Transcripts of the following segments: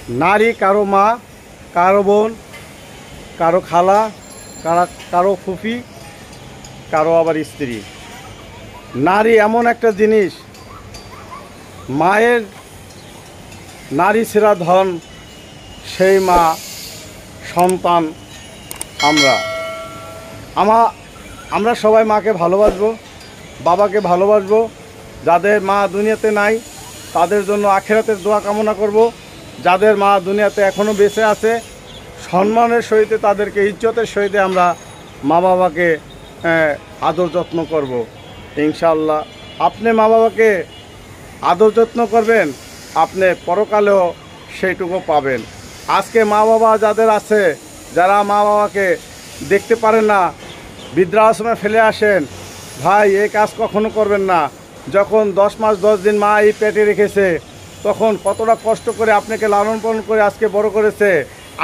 নারী কারো মা, কারো বোন, কারো খালা, কারো ফুফি, কারো আবার স্ত্রী। নারী এমন একটা জিনিস, মায়ের নারী সেরা ধন, সেই মা সন্তান। আমরা সবাই মাকে ভালোবাসবো, বাবাকে ভালোবাসবো। যাদের মা দুনিয়াতে নাই তাদের জন্য আখিরাতের দোয়া কামনা করব। যাদের মা দুনিয়াতে এখনও বেঁচে আছে, সম্মানের সহিত তাদেরকে ইজ্জতের সহিত আমরা মা বাবাকে আদর যত্ন করব ইনশাআল্লাহ। আপনি মা বাবাকে আদর যত্ন করবেন, আপনি পরকালেও সেইটুকু পাবেন। আজকে মা বাবা যাদের আছে, যারা মা বাবাকে দেখতে পারেন না, বৃদ্ধাশ্রমে ফেলে আসেন, ভাই এই কাজ কখনো করবেন না। যখন 10 মাস 10 দিন মা এই পেটে রেখেছে, তখন কতটা কষ্ট করে আপনাকে লালন পালন করে আজকে বড় করেছে।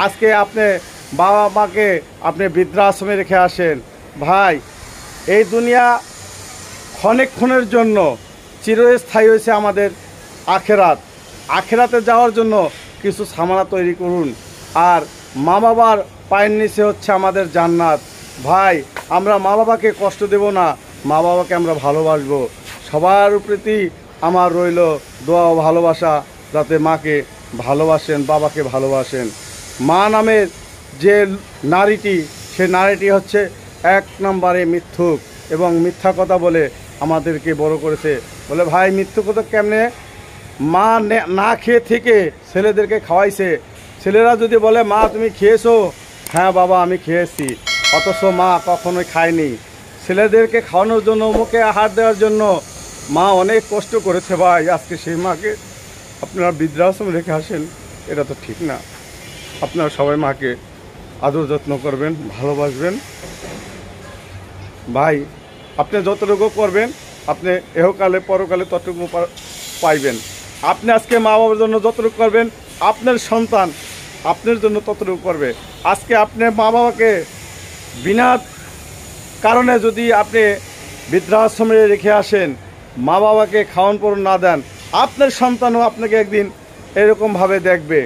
আজকে আপনি বাবা মাকে আপনি বৃদ্ধাশ্রমে রেখে আসেন। ভাই, এই দুনিয়া ক্ষণের জন্য, চিরস্থায়ী হয়েছে আমাদের আখেরাত। আখেরাতে যাওয়ার জন্য কিছু সামানা তৈরি করুন। আর মা বাবার পায়ের নিচে হচ্ছে আমাদের জান্নাত। ভাই, আমরা মা বাবাকে কষ্ট দেব না, মা বাবাকে আমরা ভালোবাসবো। সবার প্রতি আমার রইল দোয়া ও ভালোবাসা, যাতে মাকে ভালোবাসেন, বাবাকে ভালোবাসেন। মা নামের যে নারীটি, সে নারীটি হচ্ছে 1 নম্বরে মিথ্যুক এবং মিথ্যা কথা বলে আমাদেরকে বড় করেছে। বলে ভাই, মিথ্যু কথা কেমনে? মা না খেয়ে থেকে ছেলেদেরকে খাওয়াইছে। ছেলেরা যদি বলে মা তুমি খেয়েছো, হ্যাঁ বাবা আমি খেয়েছি, অথচ মা কখনোই খায়নি। ছেলেদেরকে খাওয়ানোর জন্য, মুখে আহার দেওয়ার জন্য মা অনেক কষ্ট করেছে। ভাই, আজকে সেই মাকে আপনারা বৃদ্ধাশ্রমে রেখে আসেন, এটা তো ঠিক না। আপনারা সবাই মাকে আদর যত্ন করবেন, ভালোবাসবেন। ভাই, আপনি যতটুকু করবেন, আপনি এহকালে পরকালে ততটুকু পাইবেন। আপনি আজকে মা বাবার জন্য যতটুকু করবেন, আপনার সন্তান আপনার জন্য ততটুকু করবে। আজকে আপনি মা বাবাকে বিনা কারণে যদি আপনি বৃদ্ধাশ্রমে রেখে আসেন, মা বাবাকে খাওয়ান পরন না দেন, আপনার সন্তানও আপনাকে একদিন এরকমভাবে দেখবে।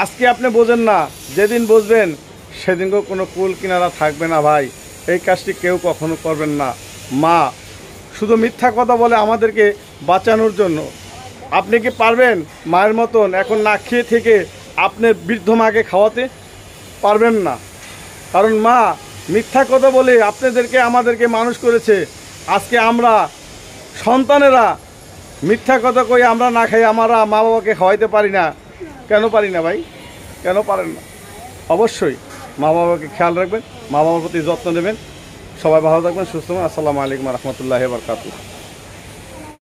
আজকে আপনি বোঝেন না, যেদিন বুঝবেন সেদিনকেও কোনো কুল কিনারা থাকবে না। ভাই, এই কাজটি কেউ কখনো করবেন না। মা শুধু মিথ্যা কথা বলে আমাদেরকে বাঁচানোর জন্য। আপনি কি পারবেন মায়ের মতন এখন না খেয়ে থেকে আপনি বৃদ্ধ মাকে খাওয়াতে? পারবেন না, কারণ মা মিথ্যা কথা বলে আপনাদেরকে আমাদেরকে মানুষ করেছে। আজকে আমরা সন্তানেরা মিথ্যা কথা কই আমরা না খাই, আমরা মা বাবাকে খাওয়াইতে পারি না। কেন পারি না ভাই? কেন পারেন না? অবশ্যই মা বাবাকে খেয়াল রাখবেন, মা বাবার প্রতি যত্ন নেবেন। সবাই ভালো থাকবেন, সুস্থ থাকবেন। আসসালামু আলাইকুম রহমতুল্লাহি ওয়া বারাকাতুহু।